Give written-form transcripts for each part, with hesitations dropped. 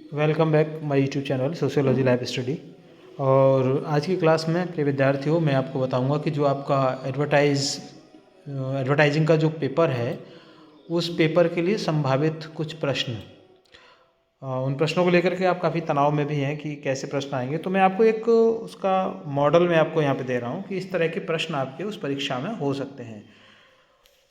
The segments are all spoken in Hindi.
Welcome back my YouTube channel sociology life study. और आज की क्लास में प्रिय विद्यार्थियों मैं आपको बताऊंगा कि जो आपका एडवर्टाइजिंग का जो पेपर है उस पेपर के लिए संभावित कुछ प्रश्न, उन प्रश्नों को लेकर के आप काफ़ी तनाव में भी हैं कि कैसे प्रश्न आएंगे। तो मैं आपको एक उसका मॉडल मैं आपको यहाँ पे दे रहा हूँ कि इस तरह के प्रश्न आपके उस परीक्षा में हो सकते हैं।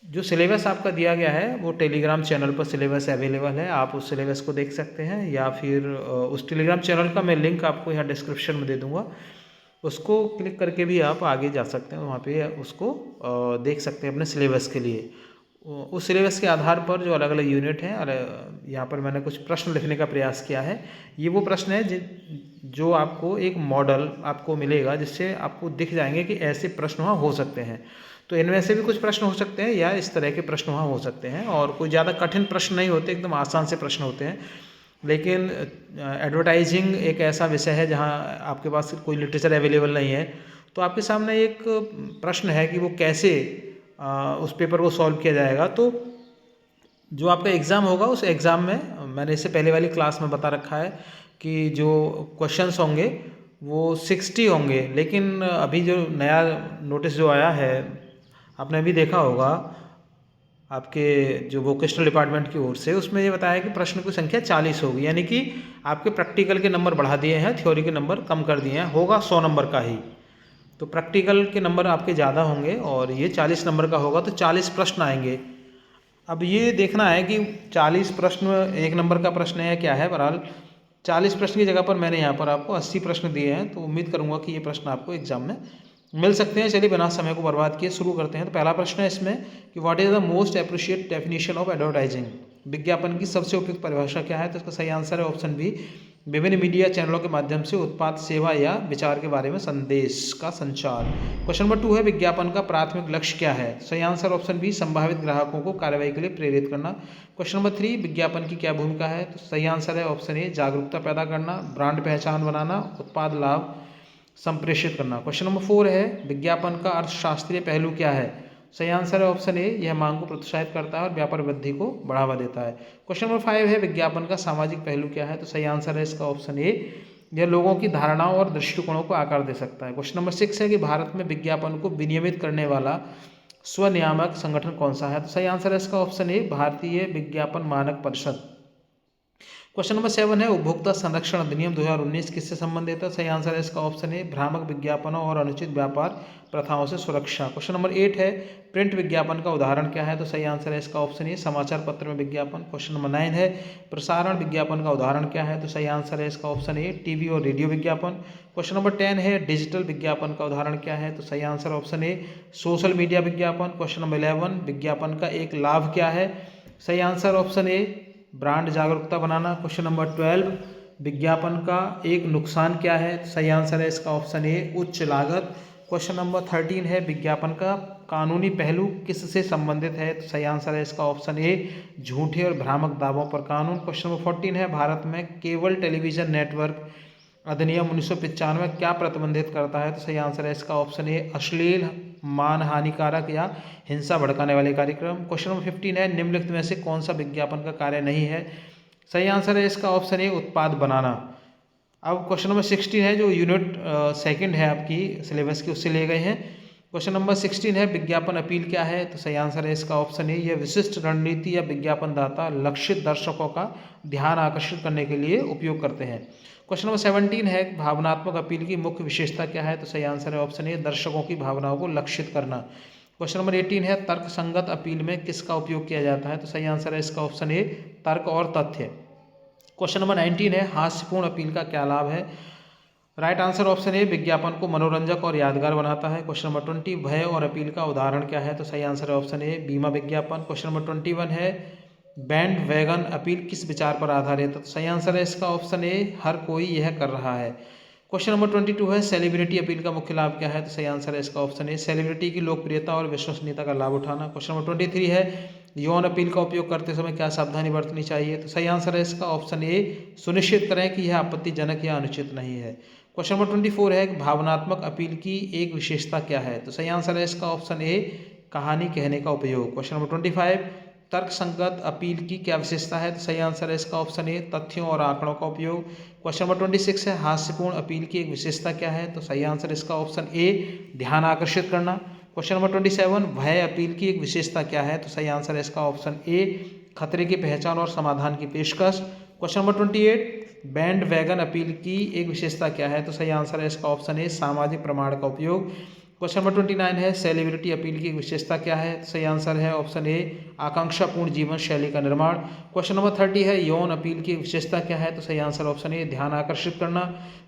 जो सिलेबस आपका दिया गया है वो टेलीग्राम चैनल पर सिलेबस अवेलेबल है, आप उस सिलेबस को देख सकते हैं या फिर उस टेलीग्राम चैनल का मैं लिंक आपको यहाँ डिस्क्रिप्शन में दे दूँगा, उसको क्लिक करके भी आप आगे जा सकते हैं, वहाँ पे उसको देख सकते हैं अपने सिलेबस के लिए। उस सिलेबस के आधार पर जो अलग अलग यूनिट हैं, यहाँ पर मैंने कुछ प्रश्न लिखने का प्रयास किया है। ये वो प्रश्न है जो आपको एक मॉडल आपको मिलेगा जिससे आपको दिख जाएंगे कि ऐसे प्रश्न वहाँ हो सकते हैं। तो इनमें से भी कुछ प्रश्न हो सकते हैं या इस तरह के प्रश्न वहाँ हो सकते हैं, और कोई ज़्यादा कठिन प्रश्न नहीं होते, एकदम आसान से प्रश्न होते हैं। लेकिन एडवर्टाइजिंग एक ऐसा विषय है जहाँ आपके पास कोई लिटरेचर अवेलेबल नहीं है, तो आपके सामने एक प्रश्न है कि वो कैसे उस पेपर को सॉल्व किया जाएगा। तो जो आपका एग्ज़ाम होगा उस एग्ज़ाम में मैंने इससे पहले वाली क्लास में बता रखा है कि जो क्वेश्चंस होंगे वो 60 होंगे, लेकिन अभी जो नया नोटिस जो आया है आपने अभी देखा होगा आपके जो वोकेशनल डिपार्टमेंट की ओर से, उसमें ये बताया कि प्रश्न की संख्या 40 होगी, यानी कि आपके प्रैक्टिकल के नंबर बढ़ा दिए हैं, थ्योरी के नंबर कम कर दिए हैं, होगा 100 नंबर का ही। तो प्रैक्टिकल के नंबर आपके ज़्यादा होंगे और ये 40 नंबर का होगा, तो 40 प्रश्न आएंगे। अब ये देखना है कि 40 प्रश्न 1 नंबर का प्रश्न है क्या है। बहरहाल 40 प्रश्न की जगह पर मैंने यहाँ पर आपको 80 प्रश्न दिए हैं, तो उम्मीद करूँगा कि ये प्रश्न आपको एग्जाम में मिल सकते हैं। चलिए बिना समय को बर्बाद किए शुरू करते हैं। तो पहला प्रश्न है इसमें कि what is the most appreciate definition of advertising. विज्ञापन की सबसे उपयुक्त परिभाषा क्या है? तो इसका सही आंसर है ऑप्शन बी, विभिन्न मीडिया चैनलों के माध्यम से उत्पाद, सेवा या विचार के बारे में संदेश का संचार। क्वेश्चन नंबर 2 है विज्ञापन का प्राथमिक लक्ष्य क्या है? सही आंसर ऑप्शन बी, संभावित ग्राहकों को कार्रवाई के लिए प्रेरित करना। क्वेश्चन नंबर 3 विज्ञापन की क्या भूमिका है? तो सही आंसर है ऑप्शन ए, जागरूकता पैदा करना, ब्रांड पहचान बनाना, उत्पाद लाभ संप्रेषित करना। क्वेश्चन नंबर 4 है विज्ञापन का अर्थशास्त्रीय पहलू क्या है? सही आंसर है ऑप्शन ए, यह मांग को प्रोत्साहित करता है और व्यापार वृद्धि को बढ़ावा देता है। क्वेश्चन नंबर 5 है विज्ञापन का सामाजिक पहलू क्या है? तो सही आंसर है इसका ऑप्शन ए, यह लोगों की धारणाओं और दृष्टिकोणों को आकार दे सकता है। क्वेश्चन नंबर 6 है कि भारत में विज्ञापन को विनियमित करने वाला स्वनियामक संगठन कौन सा है? तो सही आंसर है इसका ऑप्शन ए, भारतीय विज्ञापन मानक परिषद। क्वेश्चन नंबर 7 है उपभोक्ता संरक्षण अधिनियम 2019 किससे संबंधित है? सही आंसर है इसका ऑप्शन ए, भ्रामक विज्ञापनों और अनुचित व्यापार प्रथाओं से सुरक्षा। क्वेश्चन नंबर 8 है प्रिंट विज्ञापन का उदाहरण क्या है? तो सही आंसर है इसका ऑप्शन ए, समाचार पत्र में विज्ञापन। क्वेश्चन नंबर 9 है प्रसारण विज्ञापन का उदाहरण क्या है? तो सही आंसर है इसका ऑप्शन ए, टीवी और रेडियो विज्ञापन। क्वेश्चन नंबर 10 है डिजिटल विज्ञापन का उदाहरण क्या है? तो सही answer option A, social media विज्ञापन। क्वेश्चन नंबर 11 विज्ञापन का एक लाभ क्या है? सही आंसर ऑप्शन ए, ब्रांड जागरूकता बनाना। क्वेश्चन नंबर 12 विज्ञापन का एक नुकसान क्या है? सही आंसर है इसका ऑप्शन ए, उच्च लागत। क्वेश्चन नंबर 13 है विज्ञापन का कानूनी पहलू किससे संबंधित है? तो सही आंसर है इसका ऑप्शन ए, झूठे और भ्रामक दावों पर कानून। क्वेश्चन नंबर 14 है भारत में केबल टेलीविजन नेटवर्क अधिनियम 1995 क्या प्रतिबंधित करता है? तो सही आंसर है इसका ऑप्शन ए, अश्लील, मान हानिकारक या हिंसा भड़काने वाले कार्यक्रम। क्वेश्चन नंबर 15 है निम्नलिखित में से कौन सा विज्ञापन का कार्य नहीं है? सही आंसर है इसका ऑप्शन ए, उत्पाद बनाना। अब क्वेश्चन नंबर 16 है जो यूनिट सेकंड है आपकी सिलेबस की, उससे लिए गए हैं। क्वेश्चन नंबर 16 है विज्ञापन अपील क्या है? तो सही आंसर है इसका ऑप्शन ए, यह विशिष्ट रणनीति या विज्ञापन दाता लक्षित दर्शकों का ध्यान आकर्षित करने के लिए उपयोग करते हैं। क्वेश्चन नंबर 17 है भावनात्मक अपील की मुख्य विशेषता क्या है? तो सही आंसर है ऑप्शन ए, दर्शकों की भावनाओं को लक्षित करना। क्वेश्चन नंबर 18 है तर्कसंगत अपील में किसका उपयोग किया जाता है? तो सही आंसर है इसका ऑप्शन ए, तर्क और तथ्य। क्वेश्चन नंबर 19 है हास्यपूर्ण अपील का क्या लाभ है? राइट आंसर ऑप्शन ए, विज्ञापन को मनोरंजक और यादगार बनाता है। क्वेश्चन नंबर 20 भय और अपील का उदाहरण क्या है? तो सही आंसर है ऑप्शन ए, बीमा विज्ञापन। क्वेश्चन नंबर 21 है बैंड वैगन अपील किस विचार पर आधारित है? तो सही आंसर है इसका ऑप्शन ए, हर कोई यह कर रहा है। क्वेश्चन नंबर 22 है सेलिब्रिटी अपील का मुख्य लाभ क्या है? तो सही आंसर है इसका ऑप्शन ए, सेलिब्रिटी की लोकप्रियता और विश्वसनीयता का लाभ उठाना। क्वेश्चन नंबर 23 है यौन अपील का उपयोग करते समय क्या सावधानी बरतनी चाहिए? तो सही आंसर है इसका ऑप्शन ए, सुनिश्चित करें कि यह आपत्तिजनक या अनुचित नहीं है। क्वेश्चन नंबर 24 है भावनात्मक अपील की एक विशेषता क्या है? तो सही आंसर है इसका ऑप्शन ए, कहानी कहने का उपयोग। क्वेश्चन नंबर 25 तर्कसंगत अपील की क्या विशेषता है? तो सही आंसर है इसका ऑप्शन ए तथ्यों और आंकड़ों का उपयोग। क्वेश्चन नंबर 26 है हास्यपूर्ण अपील की एक विशेषता क्या है? तो सही आंसर इसका ऑप्शन ए ध्यान आकर्षित करना। क्वेश्चन नंबर 27 भय अपील की एक विशेषता क्या है? तो सही आंसर है इसका ऑप्शन ए खतरे की पहचान और समाधान की पेशकश। Question number 28 band wagon appeal की एक विशेषता क्या है? तो सही आंसर है इसका ऑप्शन ए सामाजिक प्रमाण का उपयोग। क्वेश्चन नंबर 29 है सेलिब्रिटी अपील की विशेषता क्या है? तो सही आंसर है ऑप्शन ए आकांक्षापूर्ण जीवन शैली का निर्माण। क्वेश्चन नंबर 30 है यौन अपील की विशेषता क्या है? तो सही आंसर ऑप्शन ए ध्यान आकर्षित करना।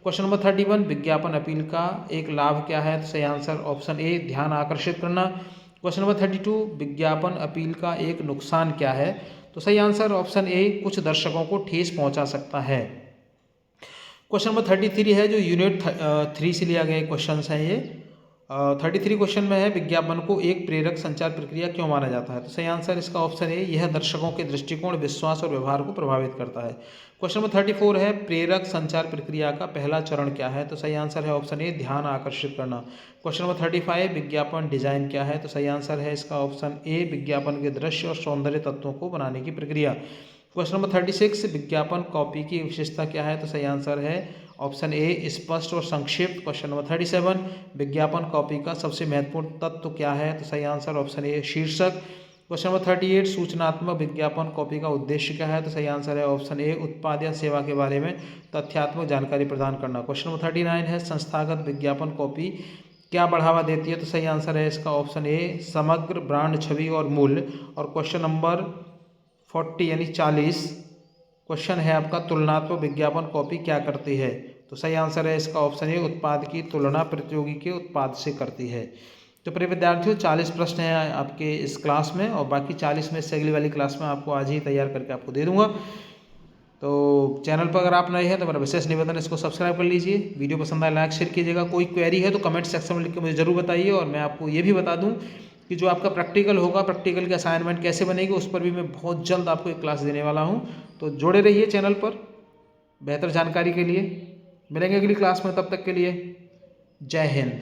क्वेश्चन नंबर 31 विज्ञापन अपील का एक लाभ क्या है? तो सही आंसर ऑप्शन ए ध्यान आकर्षित करना। क्वेश्चन नंबर 32 विज्ञापन अपील का एक नुकसान क्या है? तो सही आंसर ऑप्शन ए कुछ दर्शकों को ठेस पहुंचा सकता है। क्वेश्चन नंबर 33 है जो यूनिट 3 से लिया गया क्वेश्चन है ये 33 क्वेश्चन में है विज्ञापन को एक प्रेरक संचार प्रक्रिया क्यों माना जाता है? तो सही आंसर इसका ऑप्शन है यह दर्शकों के दृष्टिकोण विश्वास और व्यवहार को प्रभावित करता है। क्वेश्चन नंबर 34 है प्रेरक संचार प्रक्रिया का पहला चरण क्या है? तो सही आंसर है ऑप्शन ए ध्यान आकर्षित करना। क्वेश्चन नंबर 35 विज्ञापन डिजाइन क्या है? तो सही आंसर है इसका ऑप्शन ए विज्ञापन के दृश्य और सौंदर्य तत्वों को बनाने की प्रक्रिया। क्वेश्चन नंबर 36 विज्ञापन कॉपी की विशेषता क्या है? तो सही आंसर है ऑप्शन ए स्पष्ट और संक्षिप्त। क्वेश्चन नंबर 37 विज्ञापन कॉपी का सबसे महत्वपूर्ण तत्व क्या है? तो सही आंसर ऑप्शन ए शीर्षक। क्वेश्चन नंबर 38 सूचनात्मक विज्ञापन कॉपी का उद्देश्य क्या है? तो सही आंसर है ऑप्शन ए उत्पाद या सेवा के बारे में तथ्यात्मक जानकारी प्रदान करना। क्वेश्चन नंबर 39 है संस्थागत विज्ञापन कॉपी क्या बढ़ावा देती है? तो सही आंसर है इसका ऑप्शन ए समग्र ब्रांड छवि और मूल्य। और क्वेश्चन नंबर 40 यानी 40 क्वेश्चन है आपका तुलनात्मक विज्ञापन कॉपी क्या करती है? तो सही आंसर है इसका ऑप्शन ए उत्पाद की तुलना प्रतियोगी के उत्पाद से करती है। तो प्रिय विद्यार्थियों 40 प्रश्न हैं आपके इस क्लास में और बाकी 40 में से अगली वाली क्लास में आपको आज ही तैयार करके आपको दे दूंगा। तो चैनल पर अगर आप नए हैं तो मेरा विशेष निवेदन इसको सब्सक्राइब कर लीजिए। वीडियो पसंद आए लाइक शेयर कीजिएगा। कोई क्वेरी है तो कमेंट सेक्शन में लिख के मुझे ज़रूर बताइए। और मैं आपको ये भी बता दूं कि जो आपका प्रैक्टिकल होगा प्रैक्टिकल की असाइनमेंट कैसे बनेगी उस पर भी मैं बहुत जल्द आपको एक क्लास देने वाला हूँ। तो जुड़े रहिए चैनल पर बेहतर जानकारी के लिए। मिलेंगे अगली क्लास में, तब तक के लिए जय हिंद।